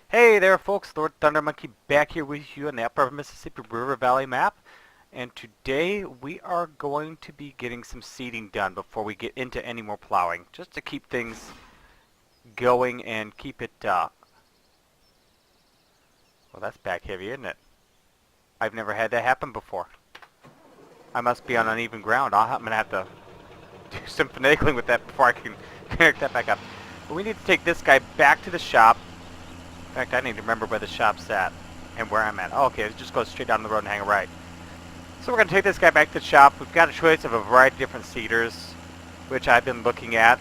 Hey there folks, Lord Thunder Monkey back here with you on the Upper Mississippi River Valley map. And today we are going to be getting some seeding done before we get into any more plowing. Just to keep things going and keep it, well that's back heavy, isn't it? I've never had that happen before. I must be on uneven ground. I'm going to have to do some finagling with that before I can connect that back up. But we need to take this guy back to the shop. In fact, I need to remember where the shop's at and where I'm at. Oh, okay, it just goes straight down the road and hang a right. So we're going to take this guy back to the shop. We've got a choice of a variety of different seeders, which I've been looking at.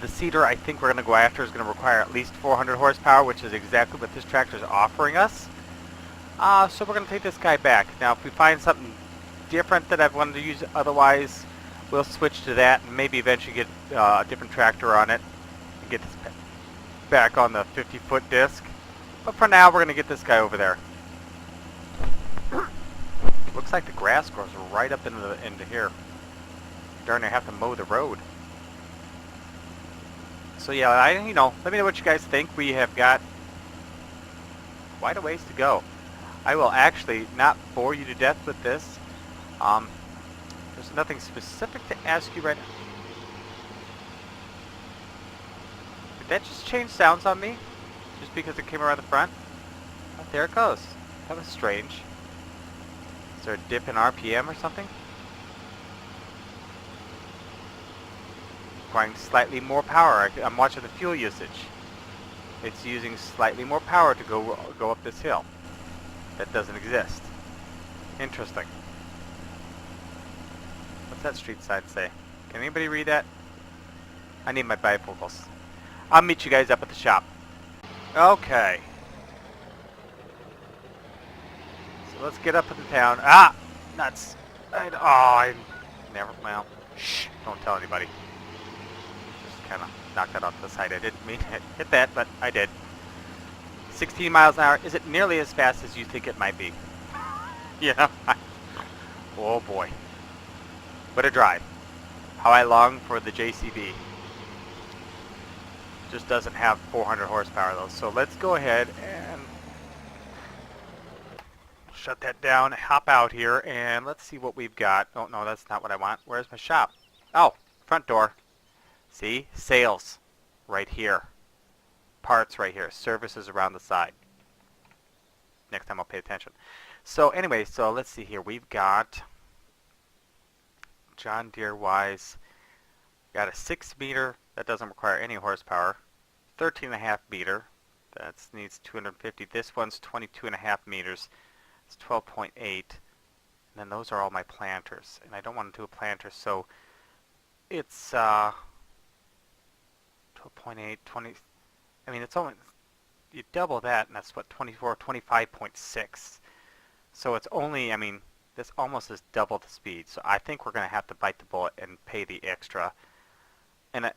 The seeder I think we're going to go after is going to require at least 400 horsepower, which is exactly what this tractor is offering us. So we're going to take this guy back. Now, if we find something different that I've wanted to use otherwise, we'll switch to that and maybe eventually get a different tractor on it and get this back on the 50-foot disc. But for now, we're going to get this guy over there. Looks like the grass grows right up into here. Darn, I have to mow the road. So yeah, let me know what you guys think. We have got quite a ways to go. I will actually not bore you to death with this. There's nothing specific to ask you right now. Did that just change sounds on me? Just because it came around the front? Oh, there it goes. That was strange. Is there a dip in RPM or something? Requiring slightly more power. I'm watching the fuel usage. It's using slightly more power to go up this hill. That doesn't exist. Interesting. What's that street sign say? Can anybody read that? I need my bifocals. I'll meet you guys up at the shop. Okay. So let's get up to the town. Ah! Nuts. I never, well, shh, don't tell anybody. Just kind of knocked that off to the side. I didn't mean to hit that, but I did. 16 miles an hour. Is it nearly as fast as you think it might be? Yeah. Oh boy. What a drive. How I long for the JCB. Just doesn't have 400 horsepower though. So let's go ahead and shut that down, hop out here, and let's see what we've got. Oh no, that's not what I want. Where's my shop? Oh, front door. See? Sales. Right here. Parts right here. Services around the side. Next time I'll pay attention. So anyway, so let's see here. We've got John Deere wise. Got a 6 meter. That doesn't require any horsepower. 13.5 meter. That needs 250. This one's 22.5 meters. It's 12.8. And then those are all my planters. And I don't want to do a planter, so it's 12.8, 20. I mean, it's only, you double that, and that's what, 24, 25.6. So it's only, I mean, this almost is double the speed. So I think we're going to have to bite the bullet and pay the extra. And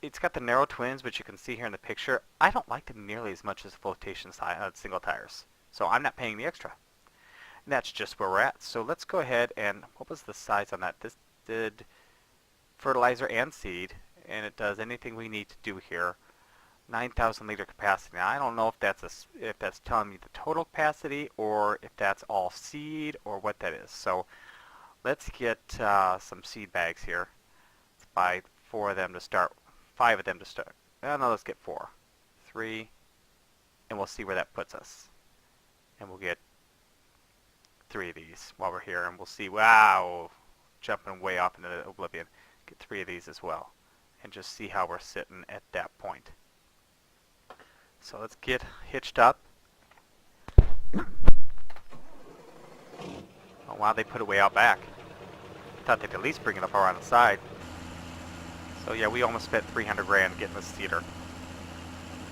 it's got the narrow twins, which you can see here in the picture. I don't like them nearly as much as flotation single tires. So I'm not paying the extra. And that's just where we're at. So let's go ahead and, what was the size on that? This did fertilizer and seed, and it does anything we need to do here. 9,000 liter capacity. Now I don't know if that's telling me the total capacity or if that's all seed or what that is. So let's get some seed bags here. Let's buy 4 of them to start, 5 of them to start. No, let's get 4. 3, and we'll see where that puts us. And we'll get 3 of these while we're here, and we'll see. Wow, jumping way off into oblivion. Get 3 of these as well, and just see how we're sitting at that point. So let's get hitched up. Oh wow, they put it way out back. I thought they'd at least bring it up around the side. So yeah, we almost spent 300 grand getting this seeder.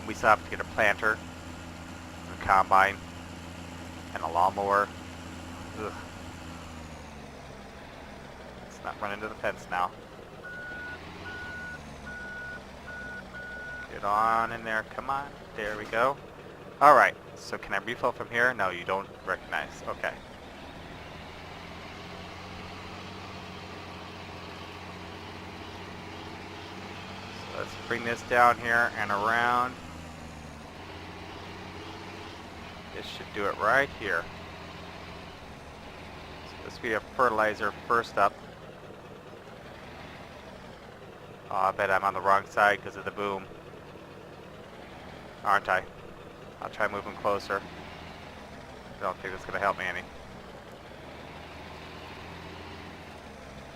We still have to get a planter, a combine, and a lawnmower. Ugh. Let's not run into the fence now. Get on in there, come on. There we go. Alright, so can I refill from here? No, you don't recognize. Okay. So let's bring this down here and around. This should do it right here. So this will be a fertilizer first up. Oh, I bet I'm on the wrong side because of the boom. Aren't I? I'll try moving closer. I don't think that's going to help me any.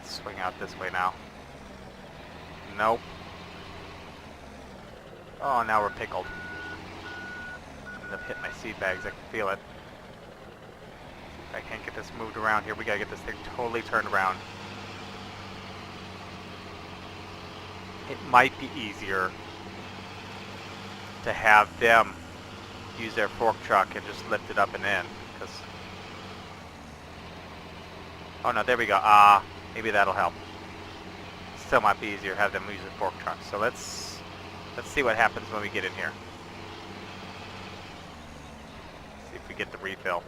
Swing out this way now. Nope. Oh, now we're pickled. End up hitting my seed bags. I can feel it. I can't get this moved around here. We gotta get this thing totally turned around. It might be easier to have them use their fork truck and just lift it up and in. Cause oh no, there we go. Maybe that'll help. Still might be easier to have them use a fork truck. So let's see what happens when we get in here. See if we get the refill.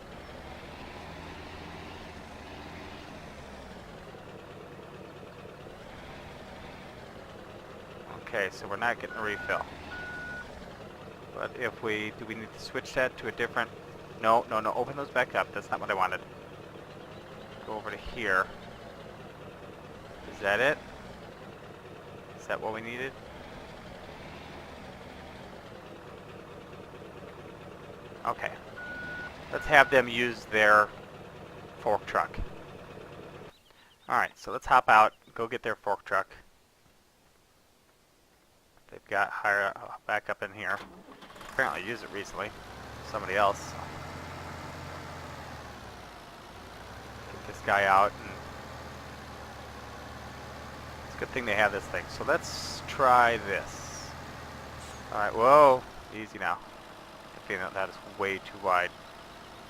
Okay, so we're not getting a refill. But if we, do we need to switch that to a different, no, open those back up. That's not what I wanted. Go over to here. Is that it? Is that what we needed? Okay. Let's have them use their fork truck. Alright, so let's hop out, go get their fork truck. They've got higher back up in here. Apparently used it recently. Somebody else. Get this guy out. And it's a good thing they have this thing. So let's try this. Alright, whoa. Easy now. I feel that is way too wide.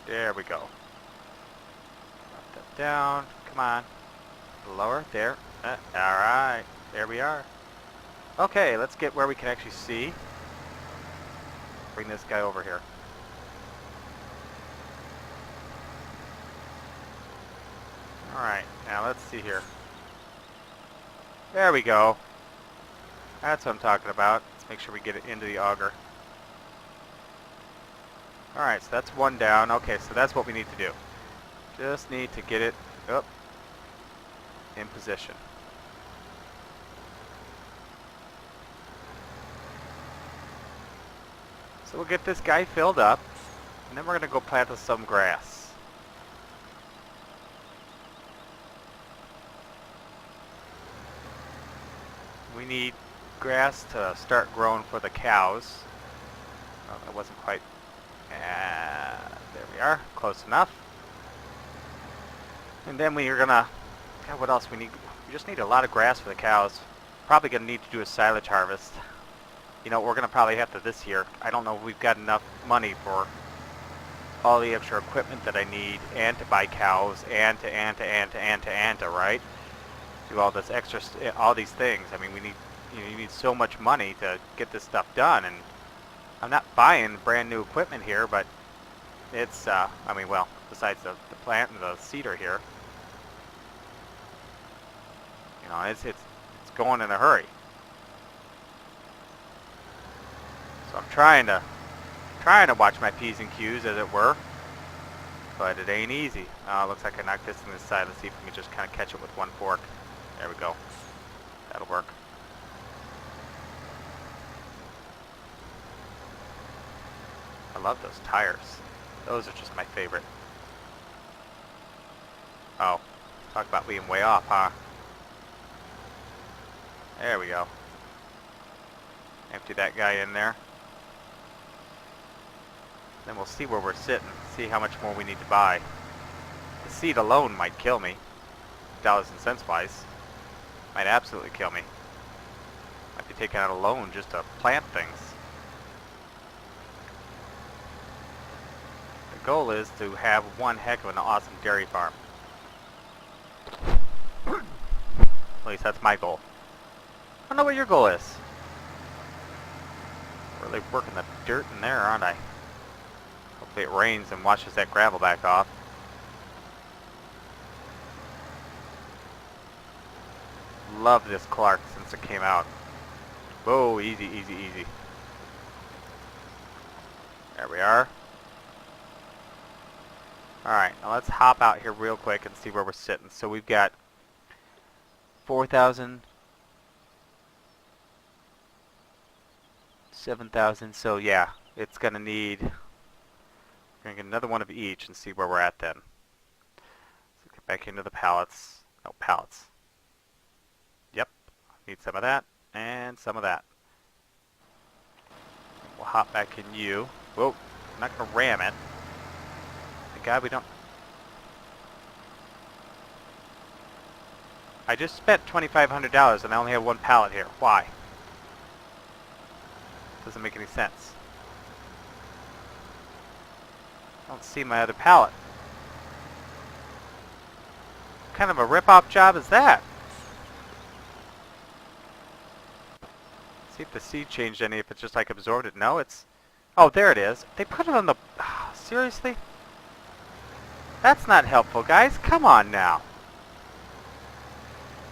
There we go. Drop that down. Come on. Lower. There. Alright. There we are. Okay, let's get where we can actually see. Bring this guy over here. Alright, now let's see here. There we go. That's what I'm talking about. Let's make sure we get it into the auger. Alright, so that's one down. Okay, so that's what we need to do. Just need to get it up in position. So we'll get this guy filled up, and then we're going to go plant with some grass. We need grass to start growing for the cows. Oh, that wasn't quite. There we are, close enough. And then we are going to, what else we need? We just need a lot of grass for the cows. Probably going to need to do a silage harvest. You know, we're going to probably have to this year. I don't know if we've got enough money for all the extra equipment that I need, and to buy cows, and to, right? Do all this extra, all these things. I mean, we need, you need so much money to get this stuff done, and I'm not buying brand new equipment here, but it's, I mean, well, besides the plant and the seeder here, you know, it's going in a hurry. So I'm trying to watch my P's and Q's, as it were, but it ain't easy. Looks like I knocked this on this side. Let's see if we can just kind of catch it with one fork. There we go. That'll work. I love those tires. Those are just my favorite. Oh, talk about being way off, huh? There we go. Empty that guy in there. Then we'll see where we're sitting, see how much more we need to buy. The seed alone might kill me, dollars and cents wise. Might absolutely kill me. Might be taking out a loan just to plant things. The goal is to have one heck of an awesome dairy farm. At least that's my goal. I don't know what your goal is. Really working the dirt in there, aren't I? Hopefully it rains and washes that gravel back off. Love this Clark since it came out. Whoa, easy, easy, easy. There we are. Alright, now let's hop out here real quick and see where we're sitting. So we've got 4,000, 7,000. So yeah, it's going to need, we're going to get another one of each and see where we're at then. So get back into the pallets. No, pallets. Yep, need some of that and some of that. We'll hop back in you. Whoa, I'm not going to ram it. Thank God we don't. I just spent $2,500 and I only have one pallet here. Why? Doesn't make any sense. I don't see my other pallet. What kind of a rip-off job is that? See if the seed changed any, if it's just like absorbed it. No, it's... Oh, there it is. They put it on the... Seriously? That's not helpful, guys. Come on now.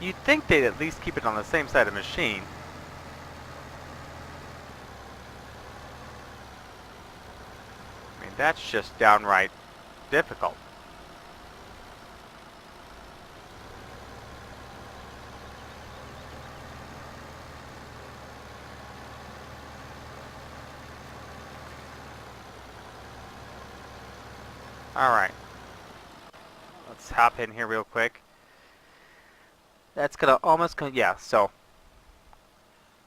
You'd think they'd at least keep it on the same side of the machine. I mean, that's just downright difficult. Alright. Let's hop in here real quick. That's gonna almost come, yeah, so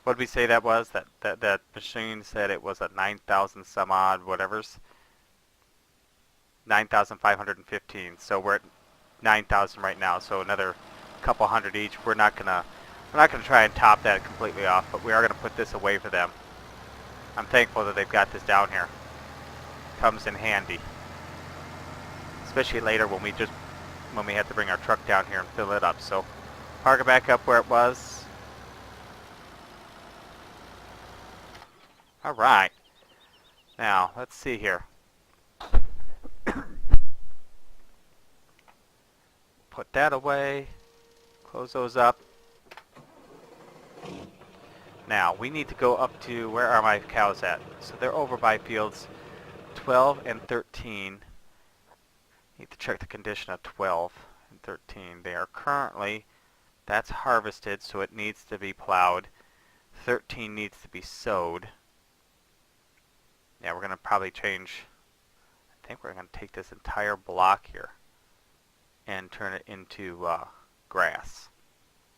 what did we say that was? That machine said it was a 9,000 some odd whatever's. 9,515. So we're at 9,000 right now, so another couple hundred each. We're not gonna try and top that completely off, but we are gonna put this away for them. I'm thankful that they've got this down here. Comes in handy. Especially later when we have to bring our truck down here and fill it up. So park it back up where it was. Alright. Now, let's see here. Put that away. Close those up. Now, we need to go up to, where are my cows at? So they're over by fields 12 and 13. Need to check the condition of 12 and 13. They are currently... That's harvested, so it needs to be plowed. 13 needs to be sowed. Yeah, we're going to probably change... I think we're going to take this entire block here and turn it into grass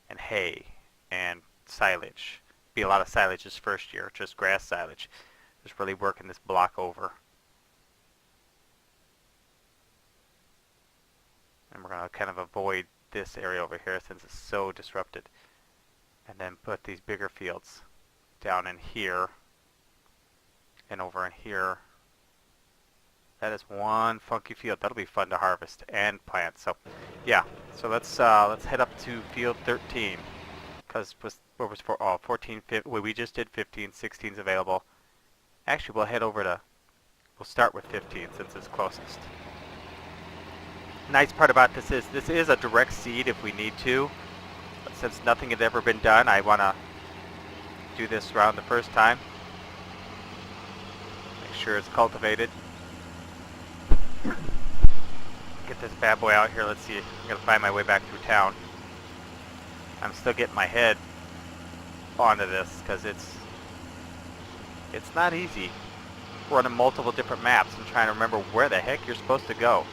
and hay and silage. Be a lot of silage this first year, just grass silage. Just really working this block over. And we're going to kind of avoid this area over here since it's so disrupted. And then put these bigger fields down in here and over in here. That is one funky field. That'll be fun to harvest and plant. So yeah, so let's head up to field 13 because what was for 14, 15, we just did 15, 16's available. Actually, we'll start with 15 since it's closest. Nice part about this is a direct seed if we need to. But since nothing had ever been done, I want to do this round the first time. Make sure it's cultivated. Get this bad boy out here. Let's see. I'm going to find my way back through town. I'm still getting my head onto this because it's not easy running multiple different maps and trying to remember where the heck you're supposed to go.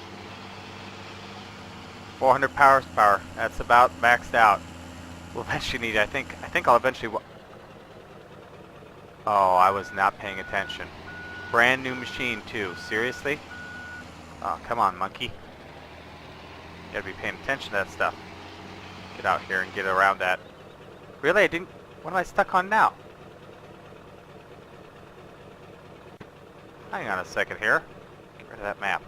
400 horsepower. That's about maxed out. We'll eventually need. I think I'll eventually. Oh, I was not paying attention. Brand new machine too. Seriously? Oh, come on, monkey. You gotta be paying attention to that stuff. Get out here and get around that. Really? I didn't. What am I stuck on now? Hang on a second here. Get rid of that map.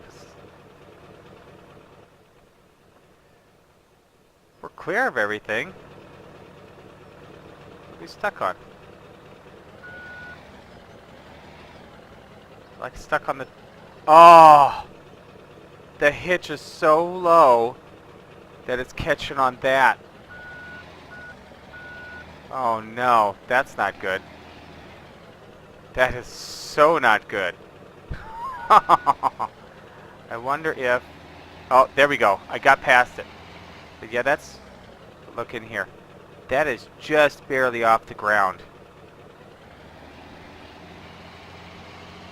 We're clear of everything. What are we stuck on? Like stuck on the... Oh! The hitch is so low that it's catching on that. Oh no, that's not good. That is so not good. I wonder if Oh, there we go. I got past it. But yeah, that's... Look in here. That is just barely off the ground.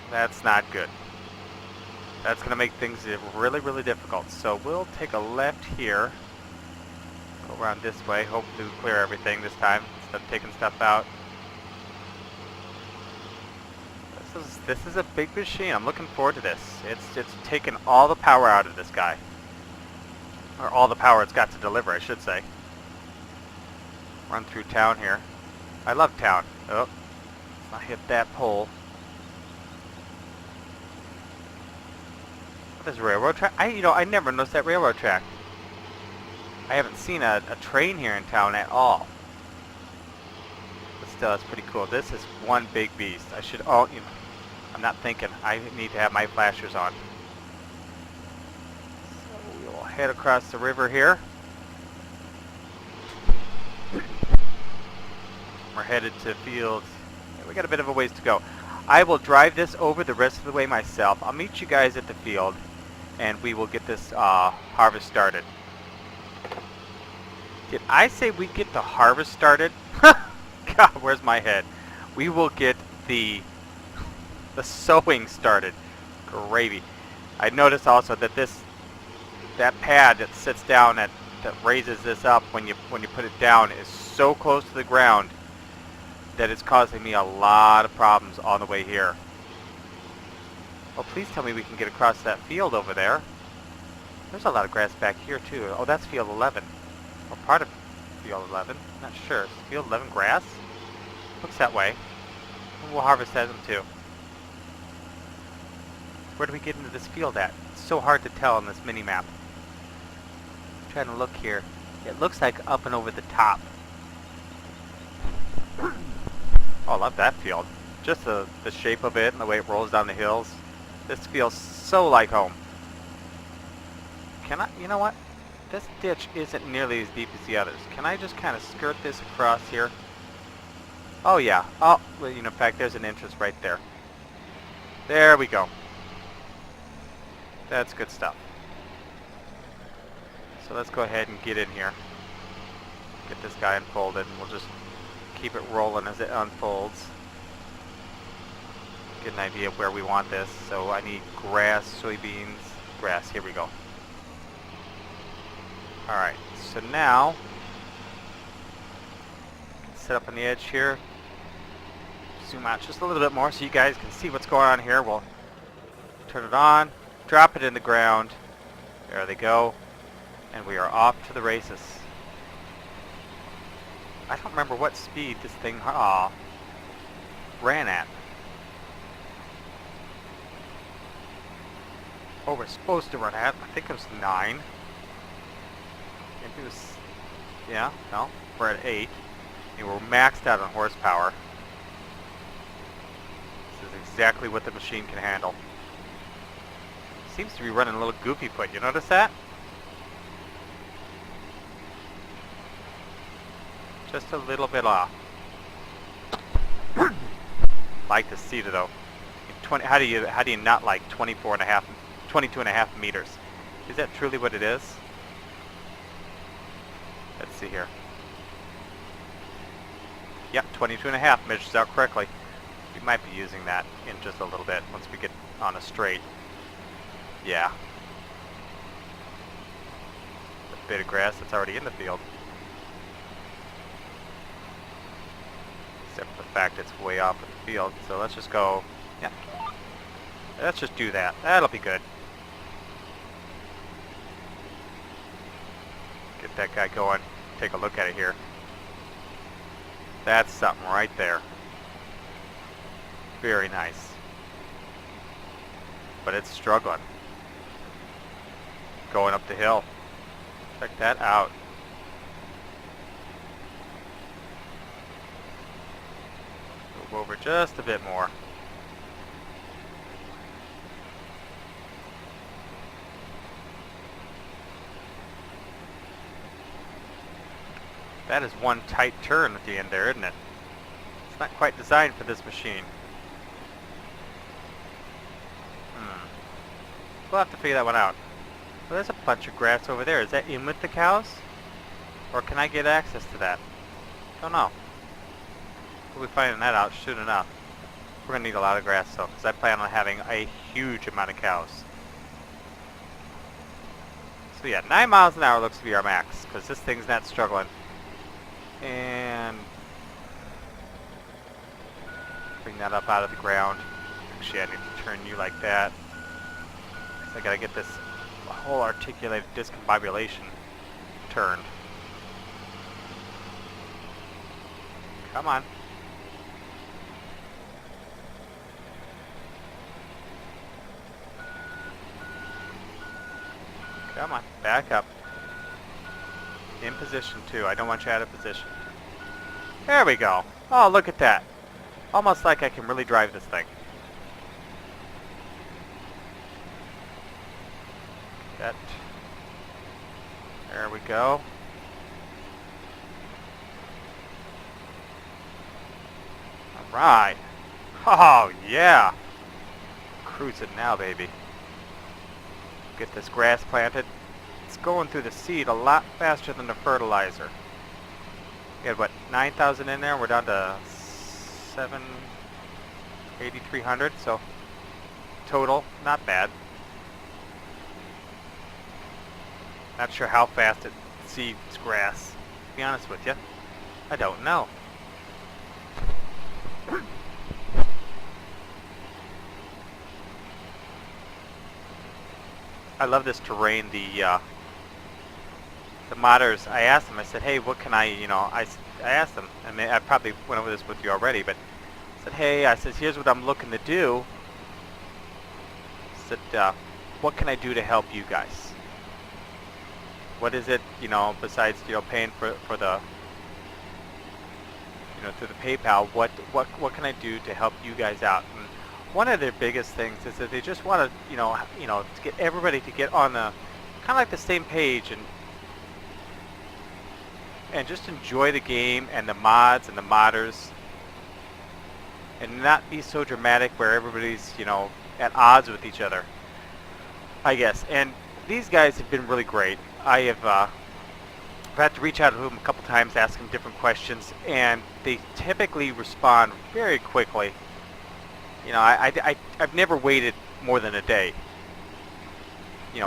That's not good. That's going to make things really, really difficult. So we'll take a left here. Go around this way. Hopefully we clear everything this time instead of taking stuff out. This is a big machine. I'm looking forward to this. It's taken all the power out of this guy. Or all the power it's got to deliver, I should say. Run through town here. I love town. Oh, let's not hit that pole. What is railroad track? I never noticed that railroad track. I haven't seen a train here in town at all. But still, it's pretty cool. This is one big beast. I should, I'm not thinking. I need to have my flashers on. So we will head across the river here. We're headed to fields. Yeah, we got a bit of a ways to go. I will drive this over the rest of the way myself. I'll meet you guys at the field, and we will get this harvest started. Did I say we get the harvest started? God, where's my head? We will get the sowing started. Gravy. I noticed also that that pad that sits down that raises this up when you put it down is so close to the ground that it's causing me a lot of problems on the way here. Oh, please tell me we can get across that field over there. There's a lot of grass back here too. Oh, that's field 11. Or part of field 11. Not sure. Is field 11 grass? Looks that way. We'll harvest that too. Where do we get into this field at? It's so hard to tell on this mini-map. I'm trying to look here. It looks like up and over the top. Oh, I love that field. Just the shape of it and the way it rolls down the hills. This feels so like home. You know what? This ditch isn't nearly as deep as the others. Can I just kind of skirt this across here? Oh yeah. Oh, well, in fact, there's an entrance right there. There we go. That's good stuff. So let's go ahead and get in here. Get this guy unfolded, and we'll just keep it rolling as it unfolds. Get an idea of where we want this. So I need grass, soybeans, grass. Here we go. Alright, so now, set up on the edge here. Zoom out just a little bit more so you guys can see what's going on here. We'll turn it on, drop it in the ground. There they go. And we are off to the races. I don't remember what speed this thing ran at. Oh, we're supposed to run at, I think it was 9. Maybe it was, yeah, no, we're at 8. And we're maxed out on horsepower. This is exactly what the machine can handle. Seems to be running a little goofy foot, you notice that? Just a little bit off. Like to see it though. How do you not like 22 and a half meters? Is that truly what it is? Let's see here. Yep, 22 and a half measures out correctly. We might be using that in just a little bit once we get on a straight. Yeah. A bit of grass that's already in the field. Except for the fact it's way off of the field. So let's just go, yeah. Let's just do that. That'll be good. Get that guy going. Take a look at it here. That's something right there. Very nice. But it's struggling. Going up the hill. Check that out. Move over just a bit more. That is one tight turn at the end there, isn't it? It's not quite designed for this machine. We'll have to figure that one out. Well, there's a bunch of grass over there. Is that in with the cows? Or can I get access to that? Don't know. We'll be finding that out soon enough. We're going to need a lot of grass though, because I plan on having a huge amount of cows. So yeah, 9 miles an hour looks to be our max, because this thing's not struggling. And bring that up out of the ground. Actually, I need to turn you like that. I gotta get this whole articulated discombobulation turned. Come on. Come on, back up. In position too. I don't want you out of position. There we go. Oh, look at that. Almost like I can really drive this thing. That. There we go. Alright. Oh, yeah. Cruising now, baby. Get this grass planted. It's going through the seed a lot faster than the fertilizer. We had, what, 9,000 in there? We're down to 8,300, so total, not bad. Not sure how fast it seeds grass, to be honest with you. I don't know. I love this terrain. The modders, I asked them, I said, hey, what can I asked them, and I probably went over this with you already, but I said, hey, I said, here's what I'm looking to do. I said, what can I do to help you guys? What is it, besides, paying for the, through the PayPal, what can I do to help you guys out? And one of their biggest things is that they just want to, to get everybody to get on the, kind of like the same page and just enjoy the game and the mods and the modders and not be so dramatic where everybody's, at odds with each other, I guess. And these guys have been really great. I have had to reach out to them a couple times, ask them different questions, and they typically respond very quickly. I've never waited more than a day.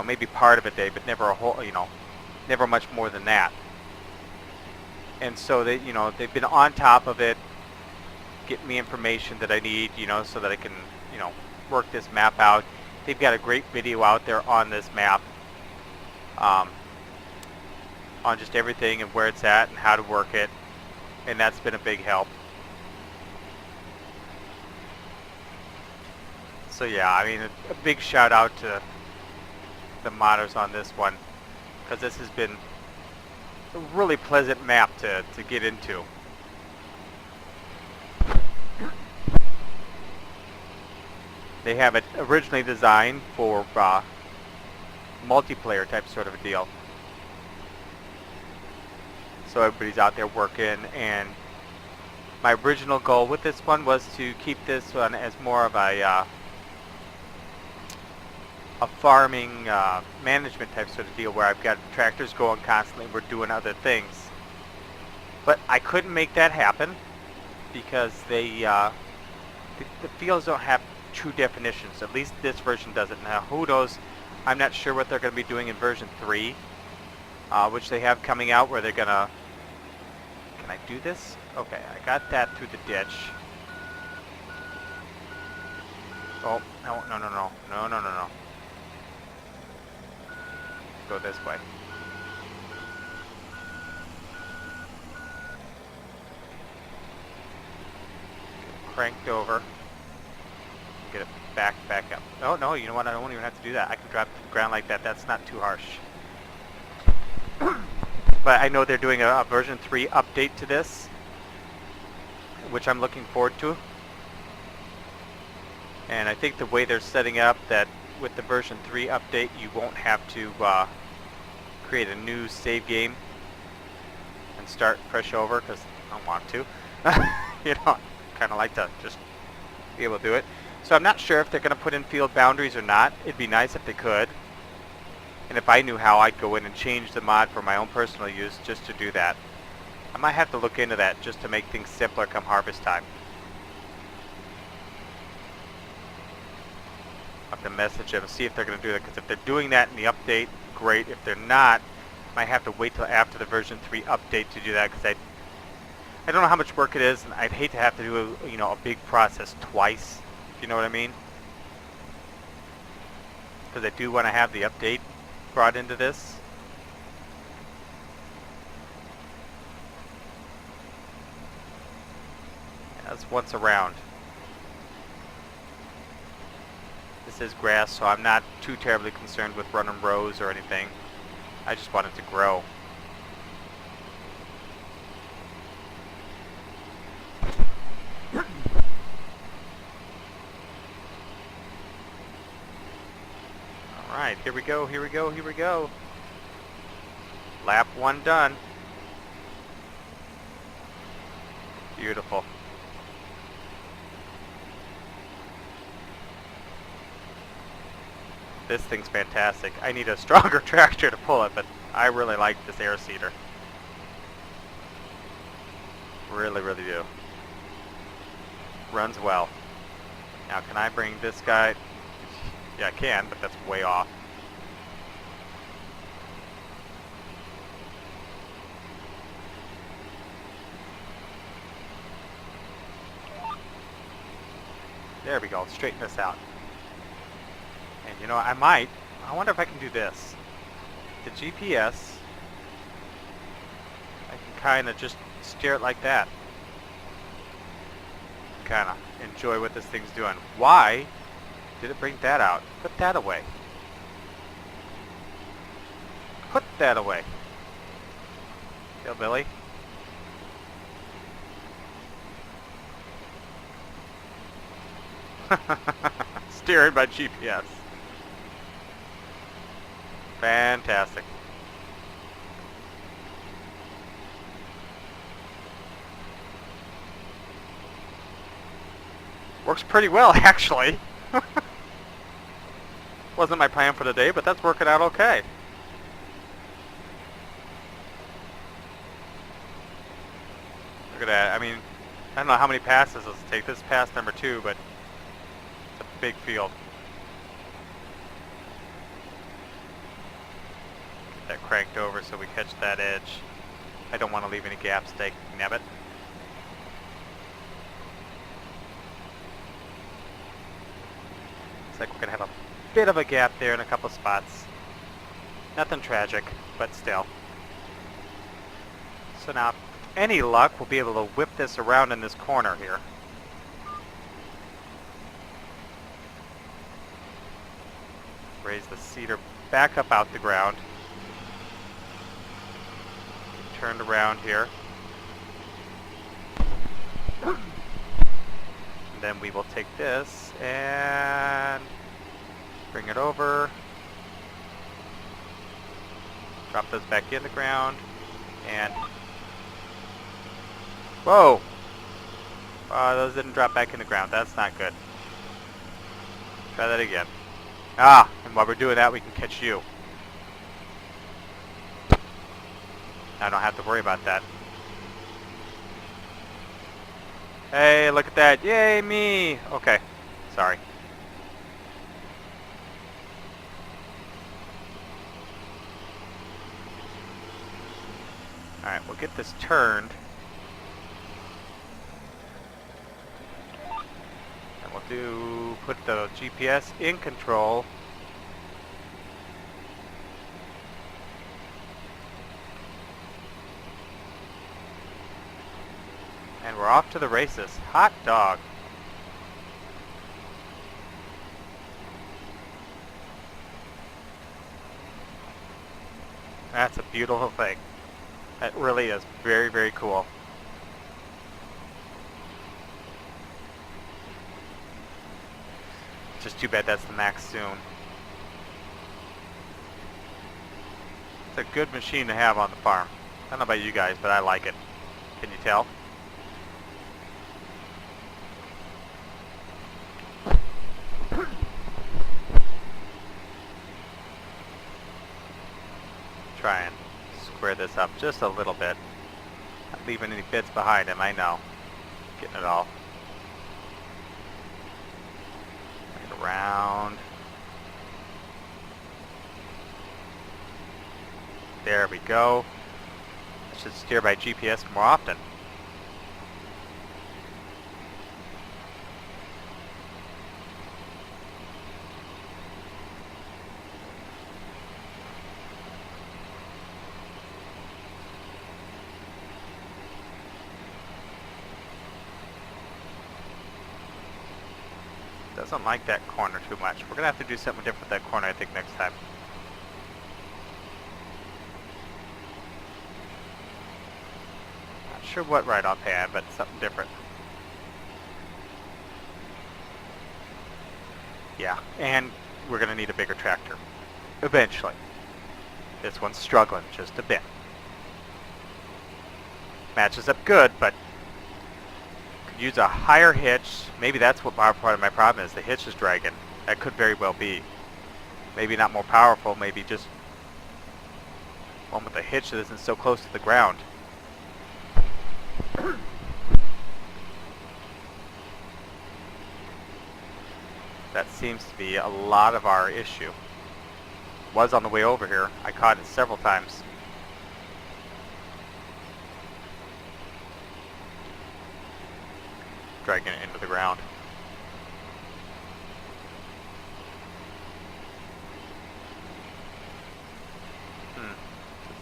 Maybe part of a day, but never a whole, never much more than that. And so they, they've been on top of it, get me information that I need, so that I can, work this map out. They've got a great video out there on this map, on just everything and where it's at and how to work it, and that's been a big help. So yeah, I mean, a big shout out to the modders on this one, because this has been a really pleasant map to get into. They have it originally designed for multiplayer type sort of a deal. So everybody's out there working, and my original goal with this one was to keep this one as more of a farming management type sort of deal, where I've got tractors going constantly, we're doing other things. But I couldn't make that happen because the fields don't have true definitions. At least this version doesn't. Now who knows, I'm not sure what they're going to be doing in version 3, which they have coming out, where they're going to... Can I do this? Okay, I got that through the ditch. Oh, no. Go this way. Cranked over. Get it back up. Oh no, you know what? I don't even have to do that. I can drop to the ground like that. That's not too harsh. But I know they're doing a version 3 update to this, which I'm looking forward to. And I think the way they're setting up that with the version 3 update, you won't have to create a new save game and start fresh over, because I don't want to. Kind of like to just be able to do it. So I'm not sure if they're going to put in field boundaries or not. It'd be nice if they could. And if I knew how, I'd go in and change the mod for my own personal use just to do that. I might have to look into that just to make things simpler come harvest time. I'll have to message them and see if they're going to do that, because if they're doing that in the update, great. If they're not, I might have to wait till after the version 3 update to do that, because I don't know how much work it is, and I'd hate to have to do a big process twice, if you know what I mean. Because I do want to have the update brought into this. That's once around. This is grass, so I'm not too terribly concerned with running rows or anything. I just want it to grow. Alright, here we go, here we go, here we go. Lap 1 done. Beautiful. This thing's fantastic. I need a stronger tractor to pull it, but I really like this air seeder. Really, really do. Runs well. Now, can I bring this guy? Yeah, I can, but that's way off. There we go. Straighten this out. And you know, I wonder if I can do this. The GPS, I can kind of just steer it like that. Kind of enjoy what this thing's doing. Why did it bring that out? Put that away. Put that away. Hillbilly. Steering by GPS. Fantastic. Works pretty well, actually. Wasn't my plan for the day, but that's working out okay. Look at that. I mean, I don't know how many passes this will take. This is pass number 2, but it's a big field. Get that cranked over so we catch that edge. I don't want to leave any gaps, they nab it. Looks like we're going to have a bit of a gap there in a couple spots. Nothing tragic, but still. So now, any luck, we'll be able to whip this around in this corner here. Raise the seeder back up out the ground. Turned around here. And then we will take this and bring it over. Drop those back in the ground. And whoa! Those didn't drop back in the ground. That's not good. Try that again. Ah! And while we're doing that, we can catch you. I don't have to worry about that. Hey, look at that. Yay, me! Okay. Sorry. Alright, we'll get this turned. And we'll put the GPS in control. And we're off to the races. Hot dog. That's a beautiful thing. That really is very, very cool. Just too bad that's the max soon. It's a good machine to have on the farm. I don't know about you guys, but I like it. Can you tell? try and square this up just a little bit. Not leaving any bits behind him, I know. Getting it all. Bring it around. There we go. I should steer by GPS more often. Doesn't like that corner too much. We're gonna have to do something different with that corner, I think, next time. Not sure what right offhand, but something different. Yeah, and we're gonna need a bigger tractor. Eventually. This one's struggling just a bit. Matches up good, but could use a higher hitch. Maybe that's what part of my problem is. The hitch is dragging. That could very well be. Maybe not more powerful, maybe just one with a hitch that isn't so close to the ground. That seems to be a lot of our issue. Was on the way over here. I caught it several times. Dragging it into the ground.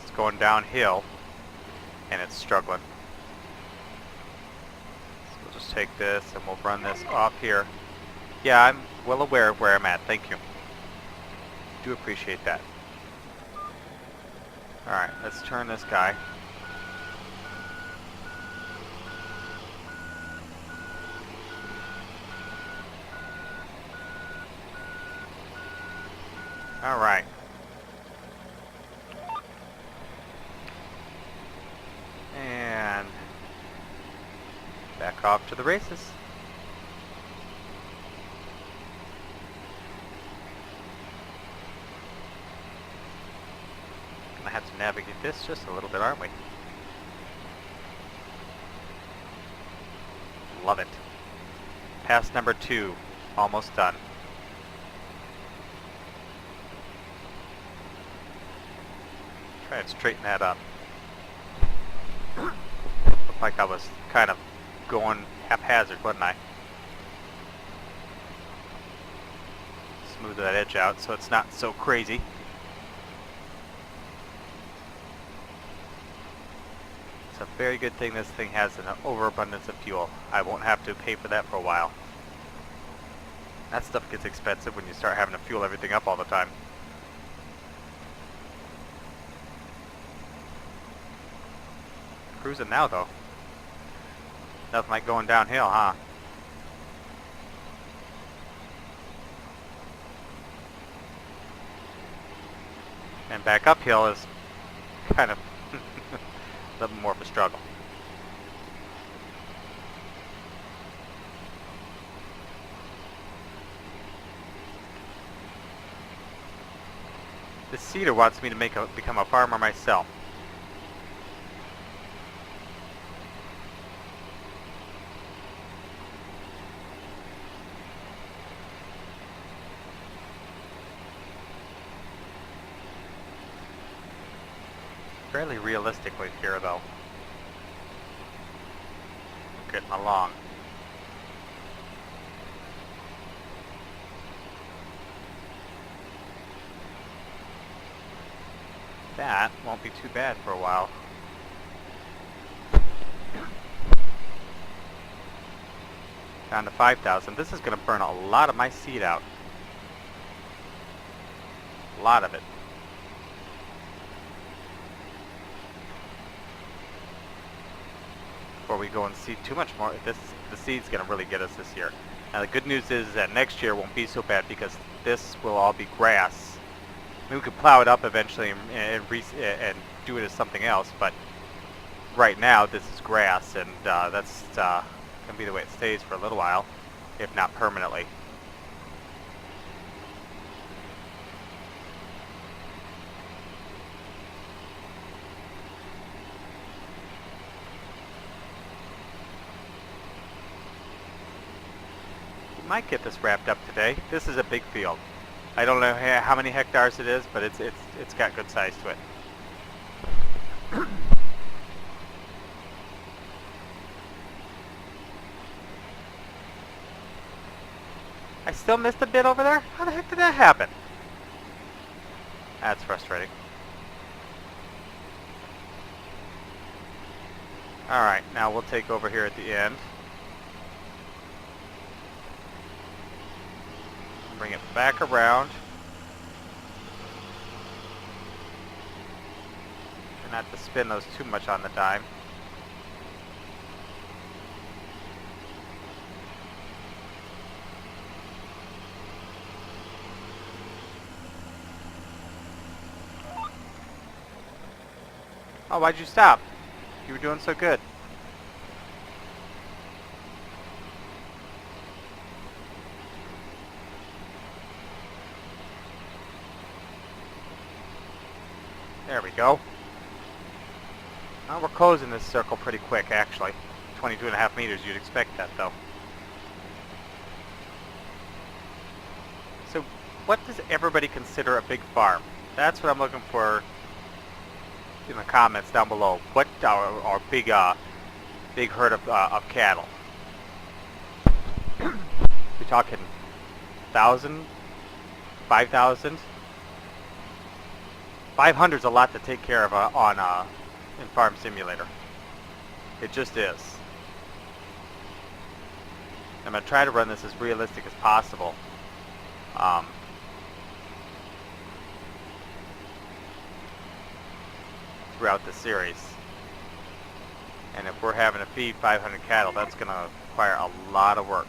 It's going downhill and it's struggling. So we'll just take this and we'll run this off here. Yeah, I'm well aware of where I'm at. Thank you. Do appreciate that. Alright, let's turn this guy. Alright. And back off to the races. Gonna have to navigate this just a little bit, aren't we? Love it. Pass number 2, almost done. Try and straighten that up. Looked like I was kind of going haphazard, wasn't I? Smooth that edge out so it's not so crazy. It's a very good thing this thing has an overabundance of fuel. I won't have to pay for that for a while. That stuff gets expensive when you start having to fuel everything up all the time. Cruising now, though. Nothing like going downhill, huh? And back uphill is kind of a little more of a struggle. This seeder wants me to become a farmer myself. Fairly realistically here, though. Getting along. That won't be too bad for a while. Down to 5,000. This is going to burn a lot of my seed out. A lot of it. Before we go and seed too much more, the seed's going to really get us this year. Now the good news is that next year won't be so bad because this will all be grass. I mean, we could plow it up eventually and do it as something else, but right now this is grass, and that's going to be the way it stays for a little while, if not permanently. might get this wrapped up today. This is a big field. I don't know how many hectares it is, but it's got good size to it. I still missed a bit over there? How the heck did that happen? That's frustrating. Alright, now we'll take over here at the end. Bring it back around. And not to spin those too much on the dime. Oh, why'd you stop? You were doing so good. There we go. Well, we're closing this circle pretty quick, actually. 22.5 meters, you'd expect that, though. So, what does everybody consider a big farm? That's what I'm looking for in the comments down below. What are big herd of cattle? We talking 1,000, 5,000? 500 is a lot to take care of in Farm Simulator. It just is. I'm going to try to run this as realistic as possible. Throughout the series. And if we're having to feed 500 cattle, that's going to require a lot of work.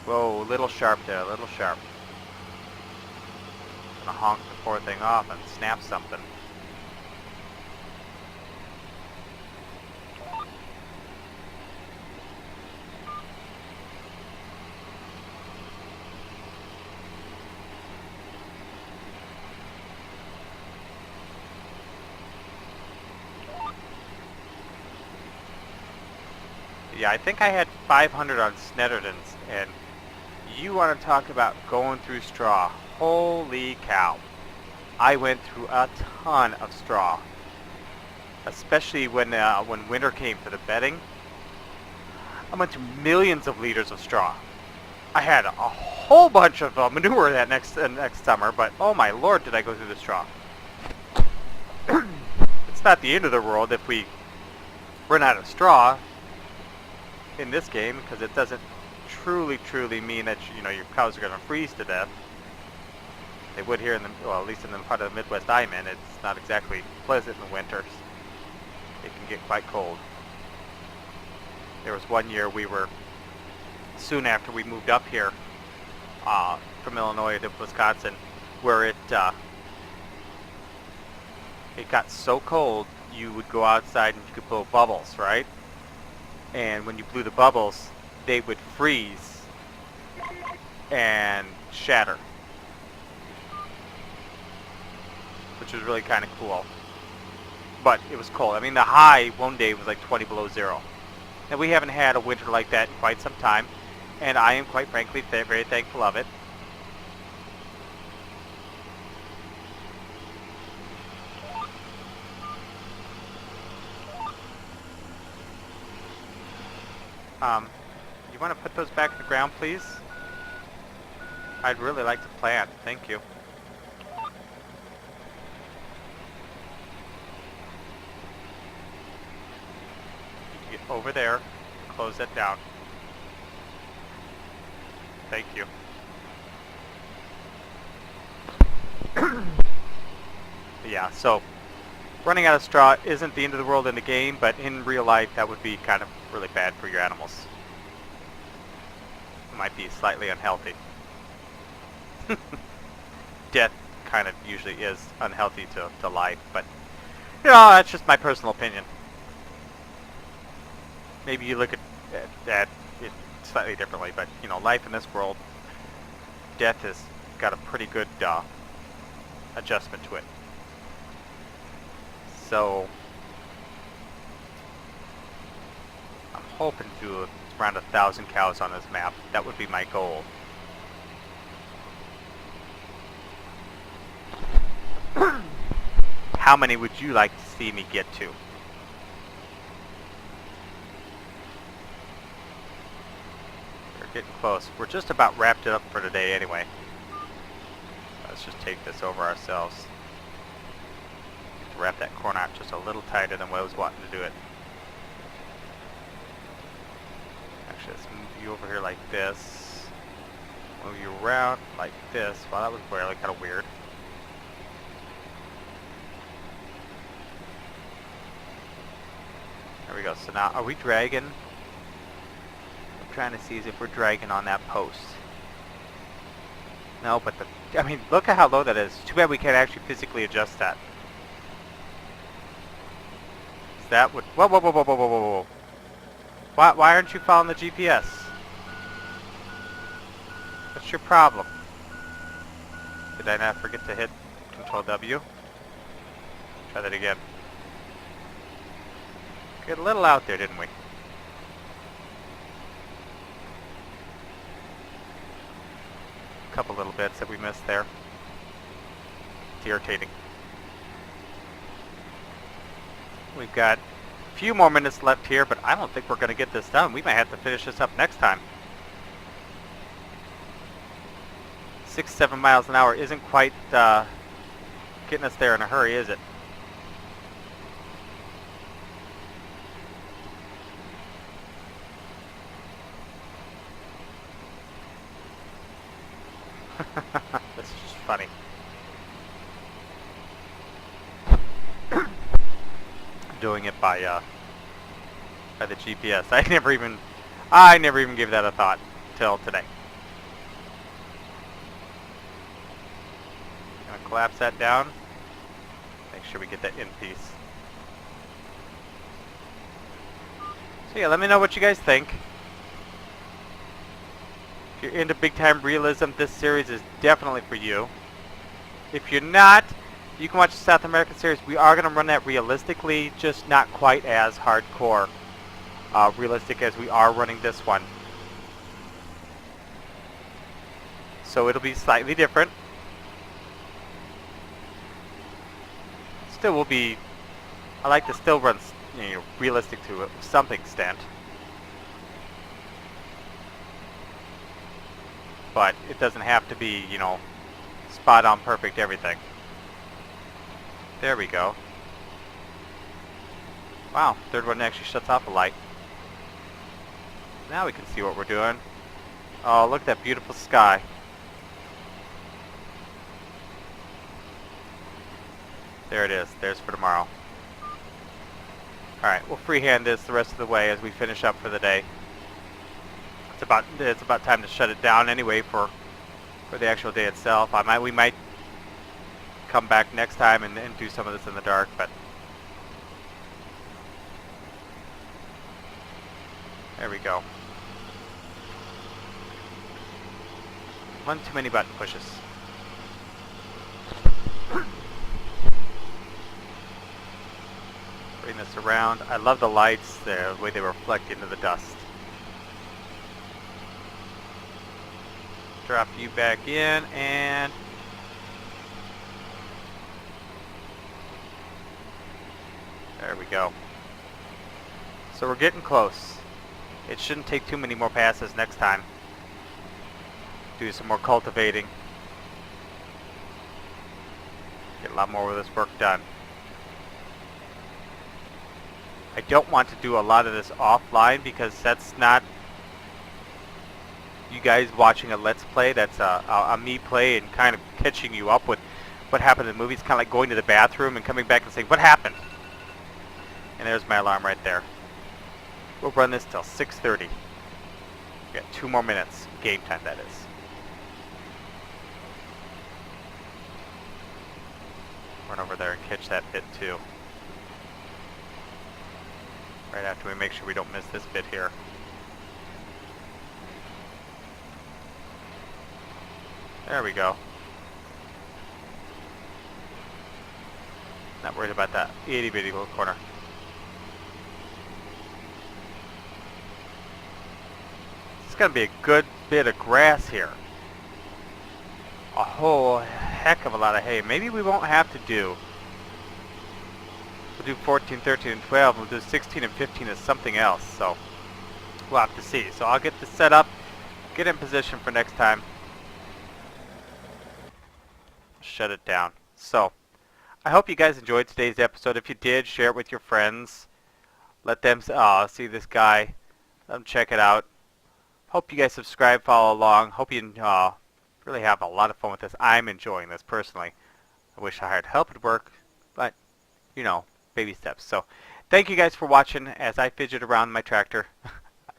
Whoa, a little sharp there, a little sharp. Gonna honk the poor thing off and snap something. Yeah, I think I had 500 on Snedderton's, and you want to talk about going through straw. Holy cow. I went through a ton of straw. Especially when winter came for the bedding. I went through millions of liters of straw. I had a whole bunch of manure that next summer, but oh my lord did I go through the straw. It's not the end of the world if we run out of straw in this game, because it doesn't truly mean that your cows are going to freeze to death. They would here at least in the part of the Midwest I'm in. It's not exactly pleasant in the winters. It can get quite cold. There was one year soon after we moved up here from Illinois to Wisconsin, where it got so cold you would go outside and you could blow bubbles, right? And when you blew the bubbles, they would freeze and shatter, which was really kind of cool. But it was cold. I mean, the high one day was like 20 below zero. And we haven't had a winter like that in quite some time, and I am quite frankly very thankful of it. You want to put those back in the ground, please? I'd really like to plant. Thank you. Get over there. Close that down. Thank you. Yeah, so running out of straw isn't the end of the world in the game, but in real life that would be kind of really bad for your animals. It might be slightly unhealthy. Death kind of usually is unhealthy to life, but that's just my personal opinion. Maybe you look at it slightly differently, but life in this world, death has got a pretty good adjustment to it. So I'm hoping to do around 1,000 cows on this map. That would be my goal. How many would you like to see me get to? We're getting close. We're just about wrapped it up for today anyway. Let's just take this over ourselves. Wrap that corn out just a little tighter than what I was wanting to do it. Actually, let's move you over here like this. Move you around like this. Wow, that was really kind of weird. There we go. So now, are we dragging? I'm trying to see as if we're dragging on that post. No, but I mean, look at how low that is. Too bad we can't actually physically adjust that. That would... Whoa, whoa, whoa, whoa, whoa, whoa, whoa, whoa. Why aren't you following the GPS? What's your problem? Did I not forget to hit Control W? Try that again. Get a little out there, didn't we? A couple little bits that we missed there. It's irritating. We've got a few more minutes left here, but I don't think we're going to get this done. We might have to finish this up next time. 6-7 miles an hour isn't quite getting us there in a hurry, is it? This is just funny. Doing it by the GPS. I never even gave that a thought till today. Gonna collapse that down. Make sure we get that in piece. So yeah, let me know what you guys think. If you're into big time realism, this series is definitely for you. If you're not, you can watch the South American series. We are going to run that realistically, just not quite as hardcore realistic as we are running this one. So it'll be slightly different. Still will be, I like to still run realistic to some extent. But it doesn't have to be, spot on perfect everything. There we go. Wow, third one actually shuts off a light. Now we can see what we're doing. Oh, look at that beautiful sky. There it is. There's for tomorrow. Alright, we'll freehand this the rest of the way as we finish up for the day. It's about time to shut it down anyway for the actual day itself. We might come back next time and do some of this in the dark, but there we go. One too many button pushes. Bring this around. I love the lights there, the way they reflect into the dust. Drop you back in and there we go. So we're getting close. It shouldn't take too many more passes next time. Do some more cultivating. Get a lot more of this work done. I don't want to do a lot of this offline because that's not you guys watching a Let's Play. That's a me play and kind of catching you up with what happened in the movie. It's kind of like going to the bathroom and coming back and saying, what happened? And there's my alarm right there. We'll run this till 6:30. We got 2 more minutes. Game time, that is. Run over there and catch that bit too. Right after we make sure we don't miss this bit here. There we go. Not worried about that itty bitty little corner. going to be a good bit of grass here. A whole heck of a lot of hay. Maybe we won't have to do. We'll do 14, 13, and 12. We'll do 16 and 15 as something else. So we'll have to see. So I'll get this set up, get in position for next time. Shut it down. So I hope you guys enjoyed today's episode. If you did, share it with your friends. Let them see this guy. Let them check it out. Hope you guys subscribe, follow along. Hope you really have a lot of fun with this. I'm enjoying this personally. I wish I had help at work, but you know, baby steps. So thank you guys for watching as I fidget around my tractor.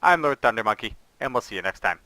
I'm Lord Thunder Monkey, and we'll see you next time.